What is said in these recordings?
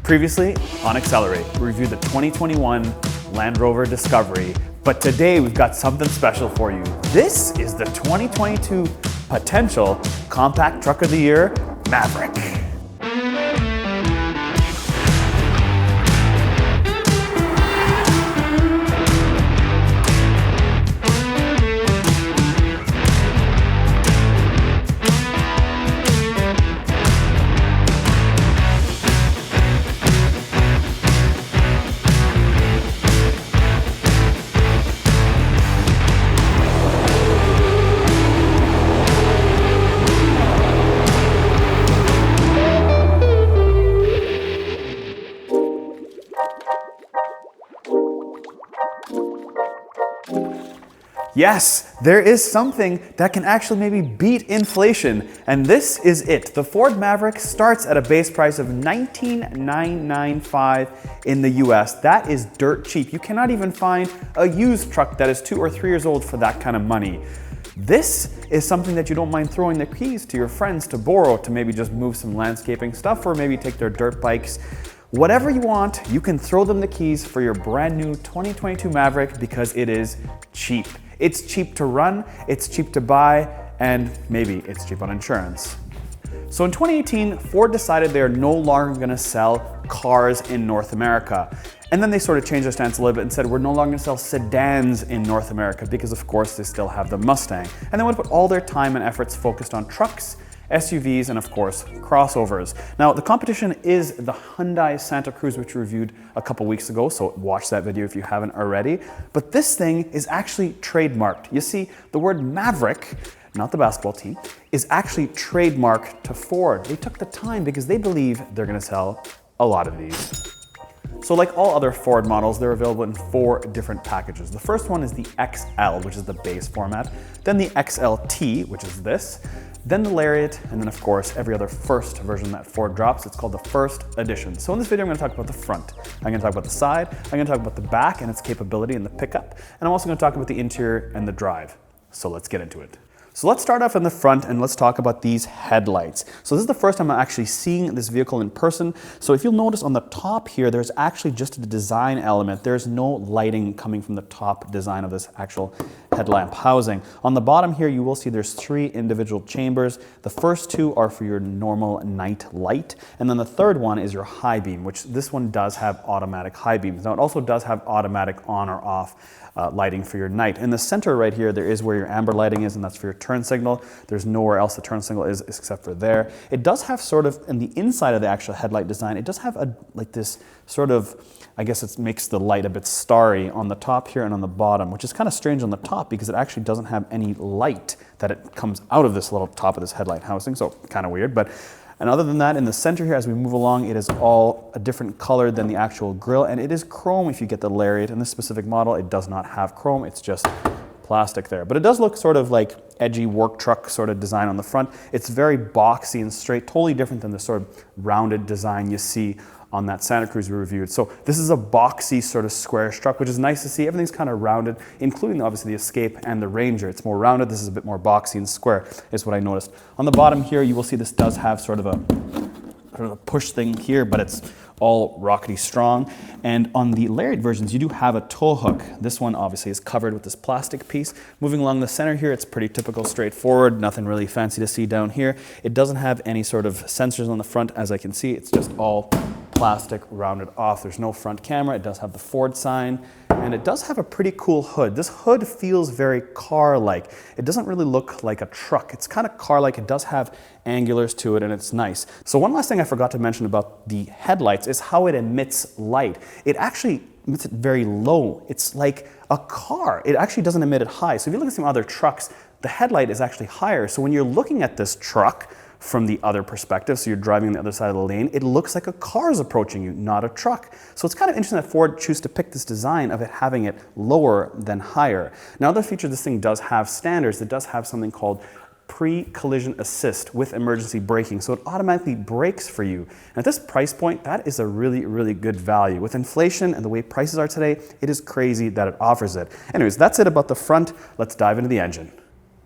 Previously on Accelerate, we reviewed the 2021 Land Rover Discovery, but today we've got something special for you. This is the 2022 potential Compact Truck of the Year, Maverick. Yes, there is something that can actually maybe beat inflation, and this is it. The Ford Maverick starts at a base price of $19,995 in the US. That is dirt cheap. You cannot even find a used truck that is 2 or 3 years old for that kind of money. This is something that you don't mind throwing the keys to your friends to borrow, to maybe just move some landscaping stuff or maybe take their dirt bikes. Whatever you want, you can throw them the keys for your brand new 2022 Maverick because it is cheap. It's cheap to run, it's cheap to buy, and maybe it's cheap on insurance. So in 2018, Ford decided they are no longer gonna sell cars in North America. And then they sort of changed their stance a little bit and said, we're no longer gonna sell sedans in North America because of course they still have the Mustang. And they would put all their time and efforts focused on trucks, SUVs, and of course, crossovers. Now, the competition is the Hyundai Santa Cruz, which we reviewed a couple weeks ago, so watch that video if you haven't already. But this thing is actually trademarked. You see, the word Maverick, not the basketball team, is actually trademarked to Ford. They took the time because they believe they're gonna sell a lot of these. So like all other Ford models, they're available in 4 different packages. The first one is the XL, which is the base format, then the XLT, which is this, then the Lariat, and then of course every other first version that Ford drops. It's called the First Edition. So in this video, I'm gonna talk about the front. I'm gonna talk about the side, I'm gonna talk about the back and its capability and the pickup, and I'm also gonna talk about the interior and the drive. So let's get into it. So let's start off in the front and let's talk about these headlights. So this is the first time I'm actually seeing this vehicle in person. So if you'll notice on the top here, there's actually just a design element. There's no lighting coming from the top design of this actual headlamp housing. On the bottom here, you will see there's 3 individual chambers. The first 2 are for your normal night light. And then the third one is your high beam, which this one does have automatic high beams. Now it also does have automatic on or off lighting for your night. In the center right here, there is where your amber lighting is, and that's for your turn signal. There's nowhere else the turn signal is except for there. It does have sort of, in the inside of the actual headlight design, it does have like this sort of, I guess it makes the light a bit starry on the top here and on the bottom, which is kind of strange on the top because it actually doesn't have any light that it comes out of this little top of this headlight housing, so kind of weird. And other than that, in the center here, as we move along, it is all a different color than the actual grille, and it is chrome if you get the Lariat. In this specific model, it does not have chrome, it's just plastic there. But it does look sort of like edgy work truck sort of design on the front. It's very boxy and straight, totally different than the sort of rounded design you see on that Santa Cruz we reviewed. So this is a boxy sort of squarish truck, which is nice to see. Everything's kind of rounded, including obviously the Escape and the Ranger. It's more rounded. This is a bit more boxy and square is what I noticed. On the bottom here, you will see this does have sort of a push thing here, but it's all rockety strong. And on the Lariat versions, you do have a tow hook. This one obviously is covered with this plastic piece. Moving along the center here, it's pretty typical, straightforward, nothing really fancy to see down here. It doesn't have any sort of sensors on the front, as I can see. It's just all plastic rounded off. There's no front camera. It does have the Ford sign, and it does have a pretty cool hood. This hood feels very car-like. It doesn't really look like a truck. It's kind of car-like. It does have angulars to it, and it's nice. So one last thing I forgot to mention about the headlights is how it emits light. It actually emits it very low. It's like a car. It actually doesn't emit it high. So if you look at some other trucks, the headlight is actually higher. So when you're looking at this truck from the other perspective, so you're driving on the other side of the lane, it looks like a car is approaching you, not a truck. So it's kind of interesting that Ford chose to pick this design of it having it lower than higher. Now, another feature this thing does have standards. It does have something called pre-collision assist with emergency braking, so it automatically brakes for you. And at this price point, that is a really, really good value. With inflation and the way prices are today, it is crazy that it offers it. Anyways, that's it about the front. Let's dive into the engine.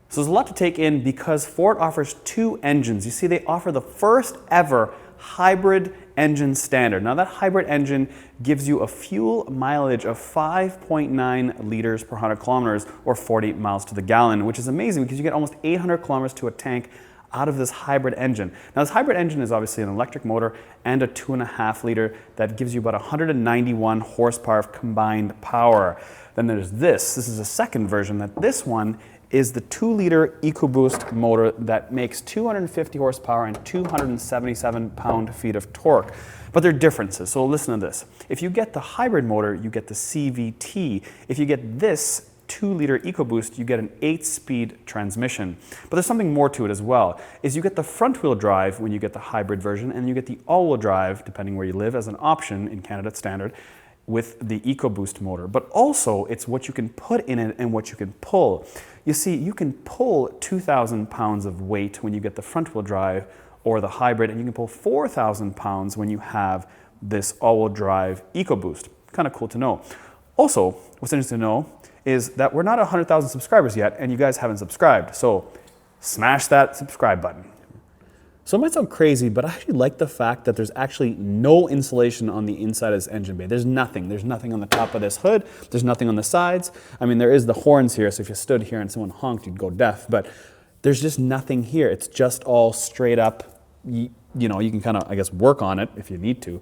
So there's a lot to take in because Ford offers 2 engines. You see, they offer the first ever hybrid engine standard. Now that hybrid engine gives you a fuel mileage of 5.9 liters per 100 kilometers or 40 miles to the gallon, which is amazing because you get almost 800 kilometers to a tank out of this hybrid engine. Now this hybrid engine is obviously an electric motor and a 2.5 liter that gives you about 191 horsepower of combined power. Then there's this is a second version. This one is the 2-liter EcoBoost motor that makes 250 horsepower and 277 pound-feet of torque. But there are differences, so listen to this. If you get the hybrid motor, you get the CVT. If you get this 2-liter EcoBoost, you get an 8-speed transmission. But there's something more to it as well, is you get the front-wheel drive when you get the hybrid version, and you get the all-wheel drive, depending where you live, as an option. In Canada it's standard, with the EcoBoost motor. But also, it's what you can put in it and what you can pull. You see, you can pull 2,000 pounds of weight when you get the front-wheel drive or the hybrid, and you can pull 4,000 pounds when you have this all-wheel drive EcoBoost. Kind of cool to know. Also, what's interesting to know is that we're not 100,000 subscribers yet, and you guys haven't subscribed. So smash that subscribe button. So it might sound crazy, but I actually like the fact that there's actually no insulation on the inside of this engine bay. There's nothing. There's nothing on the top of this hood. There's nothing on the sides. I mean, there is the horns here, so if you stood here and someone honked, you'd go deaf, but there's just nothing here. It's just all straight up. You know, you can kind of, I guess, work on it if you need to.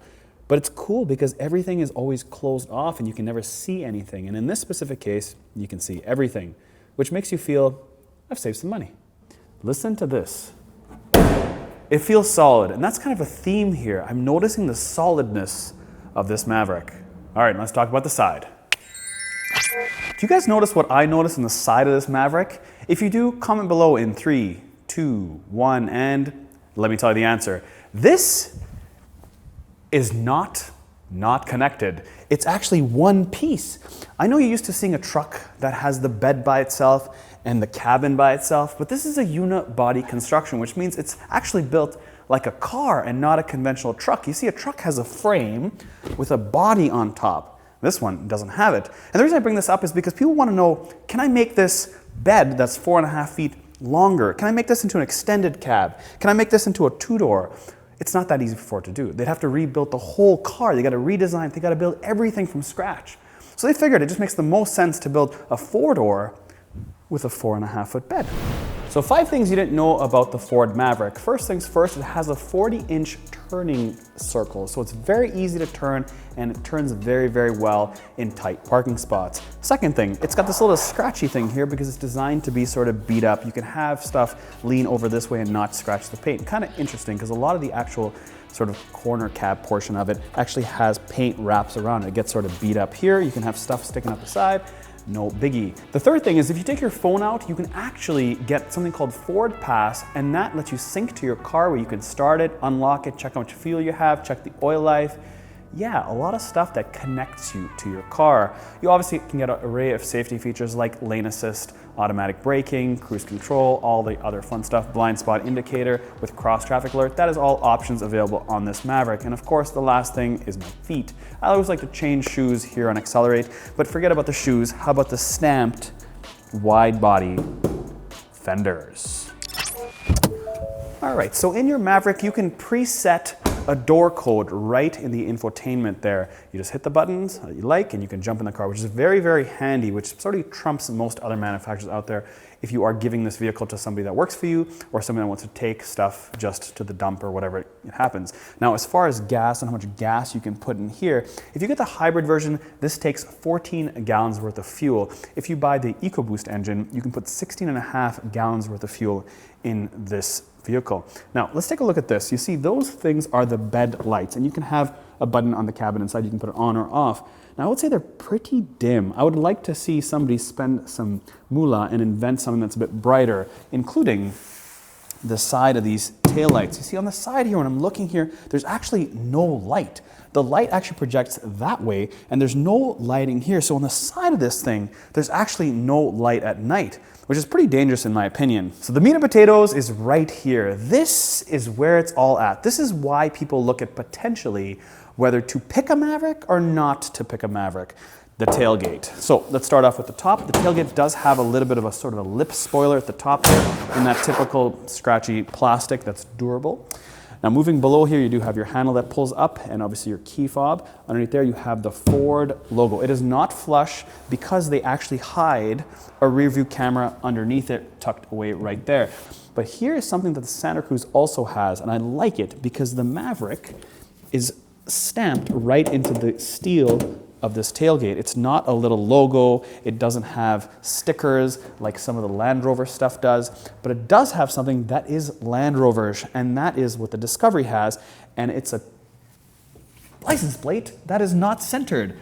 But it's cool because everything is always closed off and you can never see anything. And in this specific case, you can see everything, which makes you feel, I've saved some money. Listen to this. It feels solid, and that's kind of a theme here. I'm noticing the solidness of this Maverick. All right, let's talk about the side. Do you guys notice what I notice on the side of this Maverick? If you do, comment below in 3, 2, 1, and let me tell you the answer. This is not connected. It's actually one piece. I know you're used to seeing a truck that has the bed by itself and the cabin by itself, but this is a unibody construction, which means it's actually built like a car and not a conventional truck. You see, a truck has a frame with a body on top. This one doesn't have it. And the reason I bring this up is because people want to know, can I make this bed that's 4.5 feet longer? Can I make this into an extended cab? Can I make this into a 2-door? It's not that easy for it to do. They'd have to rebuild the whole car. They got to redesign. They got to build everything from scratch. So they figured it just makes the most sense to build a 4-door with a 4.5-foot bed. So 5 things you didn't know about the Ford Maverick. First things first, it has a 40-inch turning circle. So it's very easy to turn, and it turns very, very well in tight parking spots. Second thing, it's got this little scratchy thing here because it's designed to be sort of beat up. You can have stuff lean over this way and not scratch the paint. Kind of interesting because a lot of the actual sort of corner cab portion of it actually has paint wraps around it. It gets sort of beat up here. You can have stuff sticking up the side. No biggie. The third thing is if you take your phone out, you can actually get something called Ford Pass, and that lets you sync to your car where you can start it, unlock it, check how much fuel you have, check the oil life. Yeah, a lot of stuff that connects you to your car. You obviously can get an array of safety features like lane assist, automatic braking, cruise control, all the other fun stuff, blind spot indicator with cross traffic alert. That is all options available on this Maverick. And of course, the last thing is my feet. I always like to change shoes here on Accelerate, but forget about the shoes. How about the stamped wide body fenders? All right, so in your Maverick, you can preset a door code right in the infotainment there. You just hit the buttons that you like and you can jump in the car, which is very, very handy, which sort of trumps most other manufacturers out there if you are giving this vehicle to somebody that works for you or somebody that wants to take stuff just to the dump or whatever it happens. Now, as far as gas and how much gas you can put in here, if you get the hybrid version, this takes 14 gallons worth of fuel. If you buy the EcoBoost engine, you can put 16.5 gallons worth of fuel in this vehicle. Now, let's take a look at this. You see, those things are the bed lights, and you can have a button on the cabin inside. You can put it on or off. Now, I would say they're pretty dim. I would like to see somebody spend some moolah and invent something that's a bit brighter, including the side of these taillights. You see, on the side here, when I'm looking here, there's actually no light. The light actually projects that way, and there's no lighting here. So on the side of this thing, there's actually no light at night, which is pretty dangerous in my opinion. So the meat and potatoes is right here. This is where it's all at. This is why people look at potentially whether to pick a Maverick or not to pick a Maverick. The tailgate. So let's start off with the top. The tailgate does have a little bit of a sort of a lip spoiler at the top here in that typical scratchy plastic that's durable. Now moving below here, you do have your handle that pulls up and obviously your key fob. Underneath there, you have the Ford logo. It is not flush because they actually hide a rear view camera underneath it, tucked away right there. But here is something that the Santa Cruz also has, and I like it because the Maverick is stamped right into the steel of this tailgate. It's not a little logo. It doesn't have stickers like some of the Land Rover stuff does, but it does have something that is Land Rover-ish, and that is what the Discovery has, and it's a license plate that is not centered.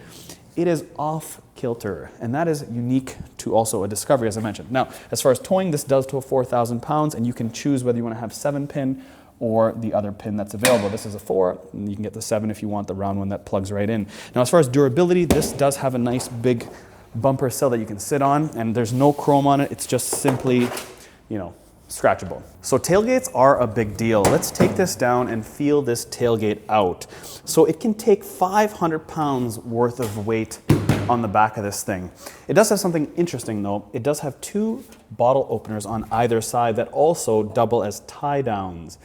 It is off kilter, and that is unique to also a Discovery, as I mentioned. Now, as far as towing, this does tow 4,000 pounds, and you can choose whether you want to have 7-pin or the other pin that's available. This is a 4, and you can get the 7 if you want the round one that plugs right in. Now, as far as durability, this does have a nice big bumper sill that you can sit on, and there's no chrome on it. It's just simply, you know, scratchable. So tailgates are a big deal. Let's take this down and feel this tailgate out. So it can take 500 pounds worth of weight on the back of this thing. It does have something interesting though. It does have 2 bottle openers on either side that also double as tie downs.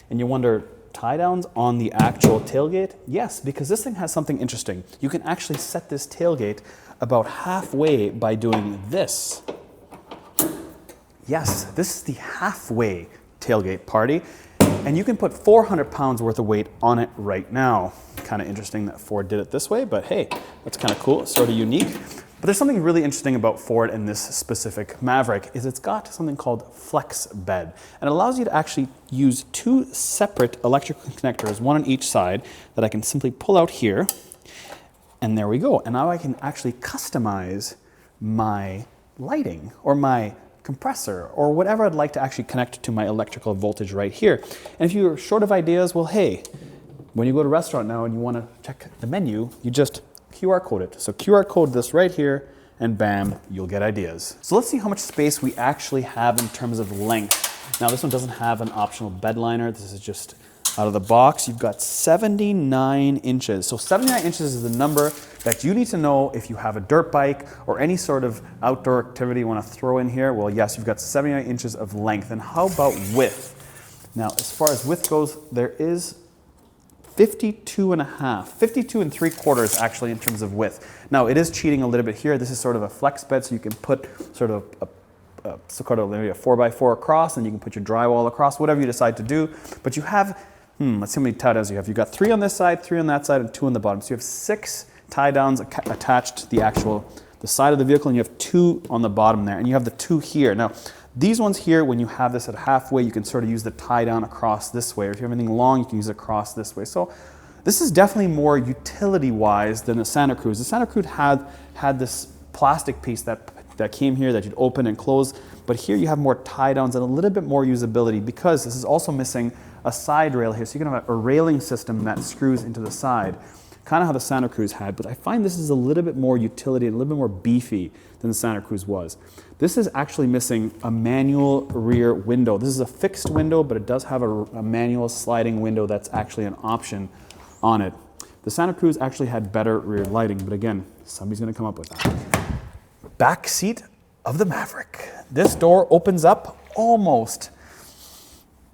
And you wonder, tie downs on the actual tailgate? Yes, because this thing has something interesting. You can actually set this tailgate about halfway by doing this. Yes, this is the halfway tailgate party. And you can put 400 pounds worth of weight on it right now. Kind of interesting that Ford did it this way, but hey, that's kind of cool. It's sort of unique. But there's something really interesting about Ford and this specific Maverick is it's got something called flex bed. And it allows you to actually use 2 separate electrical connectors, one on each side, that I can simply pull out here. And there we go. And now I can actually customize my lighting or my compressor or whatever I'd like to actually connect to my electrical voltage right here. And if you're short of ideas, well, hey, when you go to a restaurant now and you want to check the menu, you just QR code it. So QR code this right here and bam, you'll get ideas. So let's see how much space we actually have in terms of length. Now this one doesn't have an optional bed liner. This is just out of the box. You've got 79 inches. So 79 inches is the number that you need to know if you have a dirt bike or any sort of outdoor activity you want to throw in here. Well, yes, you've got 79 inches of length. And how about width? Now, as far as width goes, there is 52 and a half, 52 and 3/4 actually in terms of width. Now it is cheating a little bit here. This is sort of a flex bed, so you can put sort of maybe a 4x4 across, and you can put your drywall across, whatever you decide to do. But you have, let's see how many tie downs you have. You've got 3 on this side, 3 on that side, and 2 on the bottom. So you have 6 tie downs attached to the side of the vehicle, and you have 2 on the bottom there, and you have the 2 here. Now, these ones here, when you have this at halfway, you can sort of use the tie down across this way, or if you have anything long, you can use it across this way. So this is definitely more utility-wise than the Santa Cruz. The Santa Cruz had this plastic piece that came here that you'd open and close, but here you have more tie downs and a little bit more usability because this is also missing a side rail here. So you can have a railing system that screws into the side, kind of how the Santa Cruz had, but I find this is a little bit more utility and a little bit more beefy than the Santa Cruz was. This is actually missing a manual rear window. This is a fixed window, but it does have a manual sliding window that's actually an option on it. The Santa Cruz actually had better rear lighting, but again, somebody's gonna come up with that. Back seat of the Maverick. This door opens up almost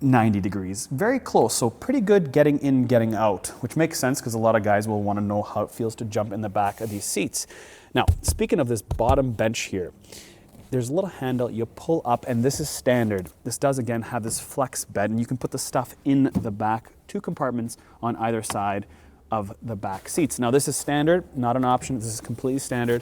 90 degrees, very close, so pretty good getting in, getting out, which makes sense because a lot of guys will want to know how it feels to jump in the back of these seats. Now, speaking of this bottom bench here, there's a little handle you pull up, and this is standard. This does, again, have this flex bed, and you can put the stuff in the back, 2 compartments on either side of the back seats. Now, this is standard, not an option. This is completely standard.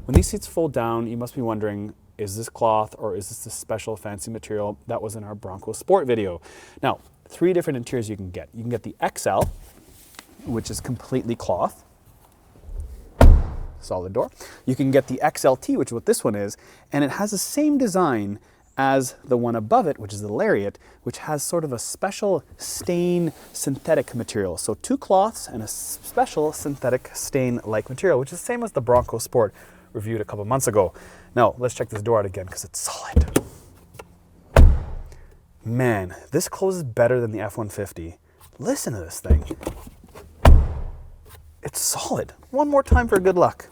When these seats fold down, you must be wondering, is this cloth or is this the special fancy material that was in our Bronco Sport video? Now, 3 different interiors you can get. You can get the XL, which is completely cloth. Solid door. You can get the XLT, which is what this one is, and it has the same design as the one above it, which is the Lariat, which has sort of a special stain synthetic material. So 2 cloths and a special synthetic stain-like material, which is the same as the Bronco Sport reviewed a couple months ago. Now, let's check this door out again because it's solid. Man, this closes better than the F-150. Listen to this thing. It's solid. One more time for good luck.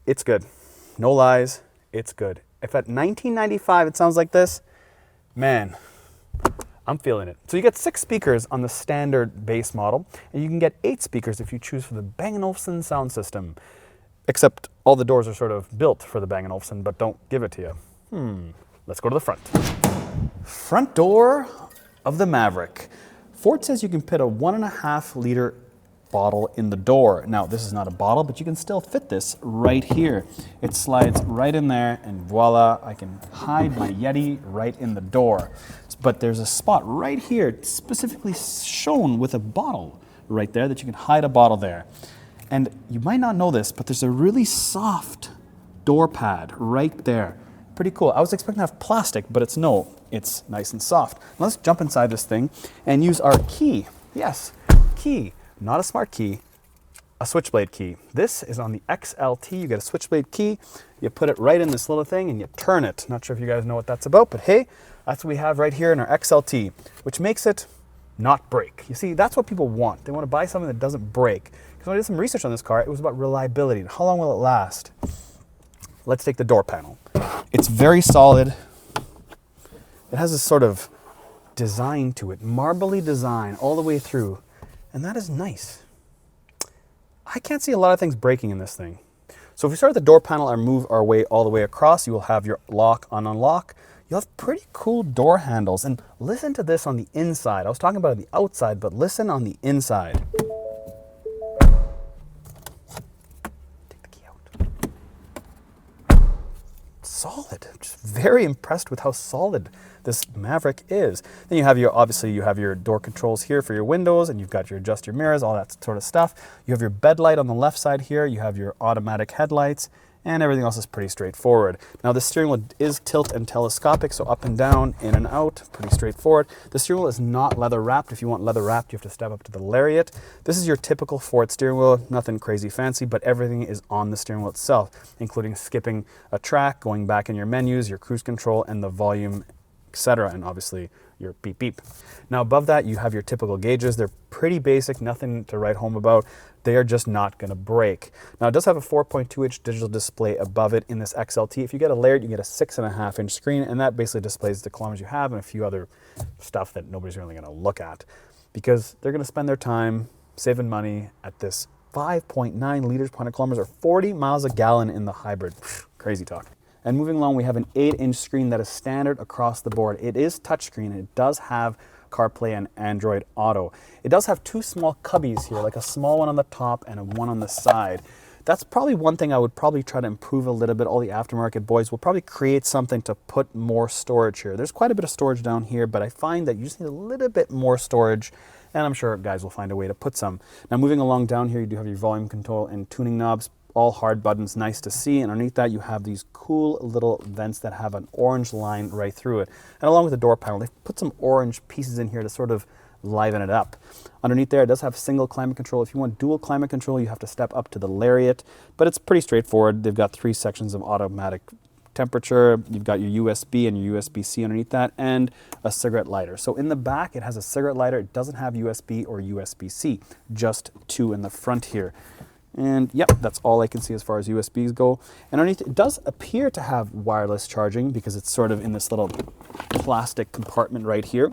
It's good. No lies, it's good. If at $19.95 it sounds like this, man, I'm feeling it. So you get 6 speakers on the standard base model, and you can get 8 speakers if you choose for the Bang & Olufsen sound system. Except all the doors are sort of built for the Bang & Olufsen, but don't give it to you. Let's go to the front. Front door of the Maverick. Ford says you can fit a 1.5 liter bottle in the door. Now, this is not a bottle, but you can still fit this right here. It slides right in there, and voila, I can hide my Yeti right in the door. But there's a spot right here, specifically shown with a bottle right there, that you can hide a bottle there. And you might not know this, but there's a really soft door pad right there. Pretty cool. I was expecting to have plastic, but it's nice and soft. Now let's jump inside this thing and use our key. Yes, key. Not a smart key, a switchblade key. This is on the XLT. You get a switchblade key, you put it right in this little thing and you turn it. Not sure if you guys know what that's about, but hey, that's what we have right here in our XLT, which makes it not break. You see, that's what people want. They want to buy something that doesn't break. Because when I did some research on this car, it was about reliability and how long will it last. Let's take the door panel. It's very solid. It has this sort of design to it, marbly design all the way through. And that is nice. I can't see a lot of things breaking in this thing. So if we start at the door panel and move our way all the way across, you will have your lock on unlock. You'll have pretty cool door handles. And listen to this on the inside. I was talking about on the outside, but listen on the inside. Take the key out. Solid. I'm just very impressed with how solid this Maverick is. Then you have obviously you have your door controls here for your windows, and you've got your adjust your mirrors, all that sort of stuff. You have your bed light on the left side here. You have your automatic headlights, and everything else is pretty straightforward. Now the steering wheel is tilt and telescopic, so up and down, in and out, pretty straightforward. The steering wheel is not leather wrapped. If you want leather wrapped, you have to step up to the Lariat. This is your typical Ford steering wheel, nothing crazy fancy, but everything is on the steering wheel itself, including skipping a track, going back in your menus, your cruise control, and the volume, etc., and obviously your beep beep. Now above that you have your typical gauges. They're pretty basic, nothing to write home about. They are just not going to break. Now it does have a 4.2-inch digital display above it in this XLT. If you get a Lariat, you get a 6.5-inch screen, and that basically displays the kilometers you have and a few other stuff that nobody's really going to look at, because they're going to spend their time saving money at this 5.9 liters per 100 kilometers, or 40 miles a gallon in the hybrid. Crazy talk. And moving along, we have an 8-inch screen that is standard across the board. It is touchscreen, and it does have CarPlay and Android Auto. It does have 2 small cubbies here, like a small one on the top and one on the side. That's probably one thing I would probably try to improve a little bit. All the aftermarket boys will probably create something to put more storage here. There's quite a bit of storage down here, but I find that you just need a little bit more storage, and I'm sure guys will find a way to put some. Now moving along down here, you do have your volume control and tuning knobs. All hard buttons, nice to see. And underneath that, you have these cool little vents that have an orange line right through it. And along with the door panel, they've put some orange pieces in here to sort of liven it up. Underneath there, it does have single climate control. If you want dual climate control, you have to step up to the Lariat, but it's pretty straightforward. They've got 3 sections of automatic temperature. You've got your USB and your USB-C underneath that, and a cigarette lighter. So in the back, it has a cigarette lighter. It doesn't have USB or USB-C, just 2 in the front here. And yep, that's all I can see as far as USBs go. And underneath it does appear to have wireless charging, because it's sort of in this little plastic compartment right here.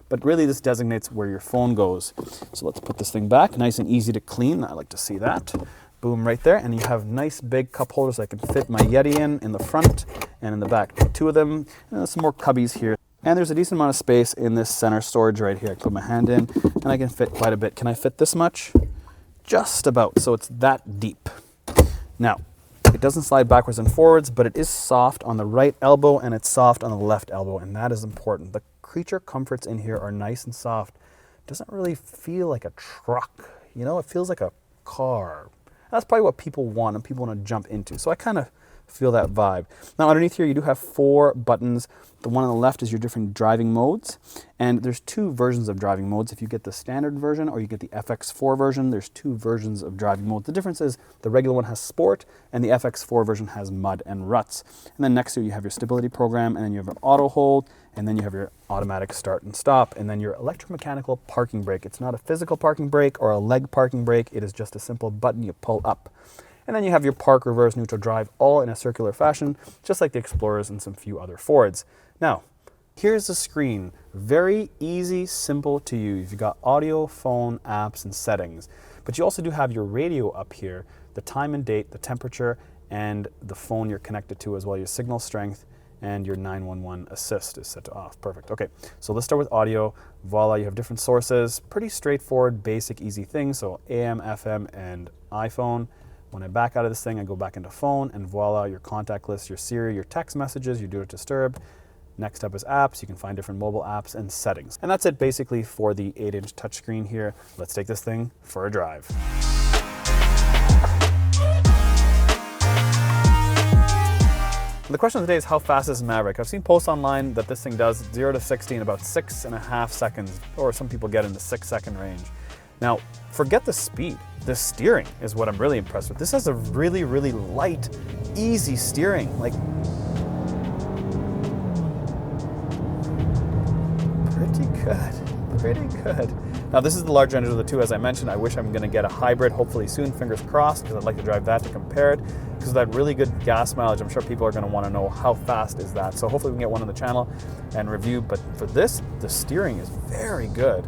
But really this designates where your phone goes. So let's put this thing back, nice and easy to clean. I like to see that. Boom, right there. And you have nice big cup holders I can fit my Yeti in the front and in the back. 2 of them, and there's some more cubbies here. And there's a decent amount of space in this center storage right here. I can put my hand in and I can fit quite a bit. Can I fit this much? Just about, so it's that deep. Now, it doesn't slide backwards and forwards, but it is soft on the right elbow and it's soft on the left elbow, and that is important. The creature comforts in here are nice and soft. It doesn't really feel like a truck, you know, it feels like a car. That's probably what people want and people want to jump into, so I kind of feel that vibe. Now underneath here you do have 4 buttons. The one on the left is your different driving modes, and there's 2 versions of driving modes. If you get the standard version or you get the FX4 version, there's 2 versions of driving modes. The difference is the regular one has sport and the FX4 version has mud and ruts. And then next to it you have your stability program, and then you have an auto hold, and then you have your automatic start and stop, and then your electromechanical parking brake. It's not a physical parking brake or a leg parking brake, it is just a simple button you pull up. And then you have your park, reverse, neutral, drive, all in a circular fashion, just like the Explorers and some few other Fords. Now, here's the screen Very easy, simple to use. You've got audio, phone, apps, and settings. But you also do have your radio up here, the time and date, the temperature, and the phone you're connected to as well, your signal strength, and your 911 assist is set to off. Perfect. Okay, so let's start with audio. Voila, you have different sources. Pretty straightforward, basic, easy things. So AM, FM, and iPhone. When I back out of this thing, I go back into phone, and voila, your contact list, your Siri, your text messages, your Do Not Disturb. Next up is apps. You can find different mobile apps and settings. And that's it basically for the 8-inch touchscreen here. Let's take this thing for a drive. The question of the day is, how fast is Maverick? I've seen posts online that this thing does 0 to 60 in about 6.5 seconds, or some people get in the 6-second range. Now, forget the speed. The steering is what I'm really impressed with. This has a really, really light, easy steering. Like, pretty good. Now, this is the larger end of the two, as I mentioned. I wish I'm going to get a hybrid, hopefully soon, fingers crossed, because I'd like to drive that to compare it. Because of that really good gas mileage, I'm sure people are going to want to know how fast is that. So hopefully we can get one on the channel and review. But for this, the steering is very good.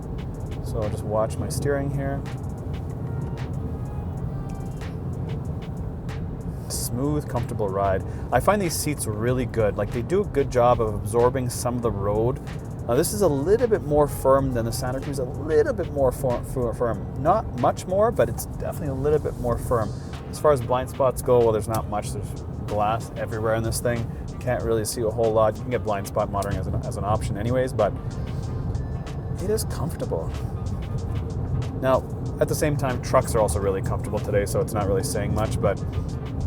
So I'll just watch my steering here. Smooth, comfortable ride. I find these seats really good. Like, they do a good job of absorbing some of the road. Now, this is a little bit more firm than the Standard Cruise, a little bit more firm. Not much more, but it's definitely a little bit more firm. As far as blind spots go, well, there's not much. There's glass everywhere in this thing. You can't really see a whole lot. You can get blind spot monitoring as an option anyways, but it is comfortable. Now, at the same time, trucks are also really comfortable today, so it's not really saying much, but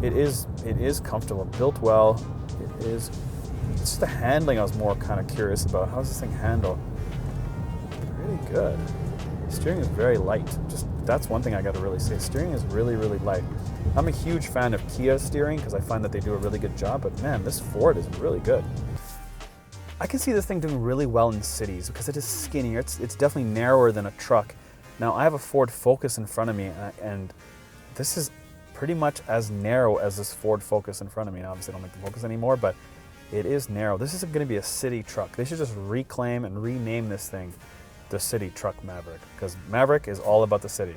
it is comfortable, built well. It is. It's just the handling I was more kind of curious about. How does this thing handle? Pretty good. Steering is very light. Just that's one thing I got to really say. Steering is really, really light. I'm a huge fan of Kia steering because I find that they do a really good job, but man, this Ford is really good. I can see this thing doing really well in cities because it is skinnier. It's definitely narrower than a truck. Now, I have a Ford Focus in front of me, and this is pretty much as narrow as this Ford Focus in front of me. Now, obviously, I don't make the Focus anymore, but it is narrow. This is going to be a city truck. They should just reclaim and rename this thing the City Truck Maverick, because Maverick is all about the city.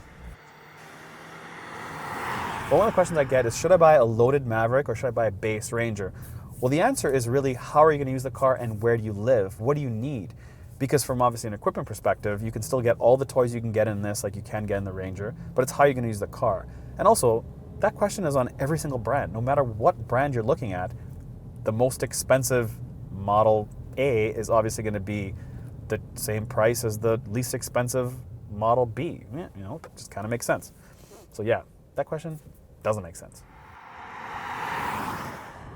But one of the questions I get is, should I buy a loaded Maverick or should I buy a base Ranger? Well, the answer is really, how are you going to use the car and where do you live? What do you need? Because from obviously an equipment perspective, you can still get all the toys you can get in this, like you can get in the Ranger, but it's how you're going to use the car. And also, that question is on every single brand. No matter what brand you're looking at, the most expensive Model A is obviously going to be the same price as the least expensive Model B. Yeah, you know, it just kind of makes sense. So yeah, that question doesn't make sense.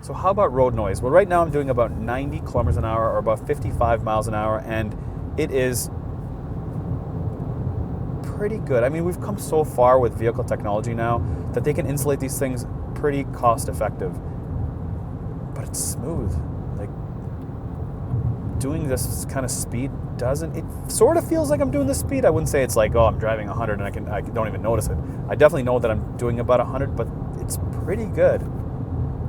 So how about road noise? Well, right now I'm doing about 90 kilometers an hour or about 55 miles an hour, and it is pretty good. I mean, we've come so far with vehicle technology now that they can insulate these things pretty cost effective. But it's smooth. Like, doing this kind of speed it sort of feels like I'm doing this speed. I wouldn't say it's like, oh, I'm driving 100 and I don't even notice it. I definitely know that I'm doing about 100, but it's pretty good.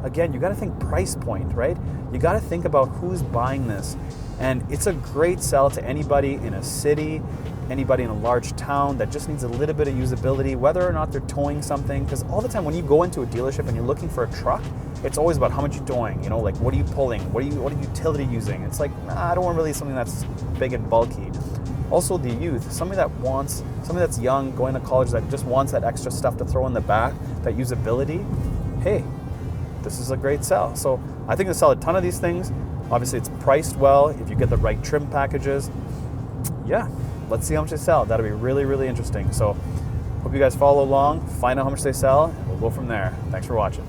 Again, you got to think price point, right? You got to think about who's buying this. And it's a great sell to anybody in a city, anybody in a large town that just needs a little bit of usability, whether or not they're towing something. Because all the time when you go into a dealership and you're looking for a truck, it's always about how much you're towing, you know, like what are you pulling? What are you utility using? It's like, nah, I don't want really something that's big and bulky. Also the youth, somebody that's young, going to college, that just wants that extra stuff to throw in the back, that usability, hey, this is a great sell. So I think they sell a ton of these things. Obviously it's priced well. If you get the right trim packages, yeah, let's see how much they sell. That'll be really, really interesting. So hope you guys follow along, find out how much they sell, and we'll go from there. Thanks for watching.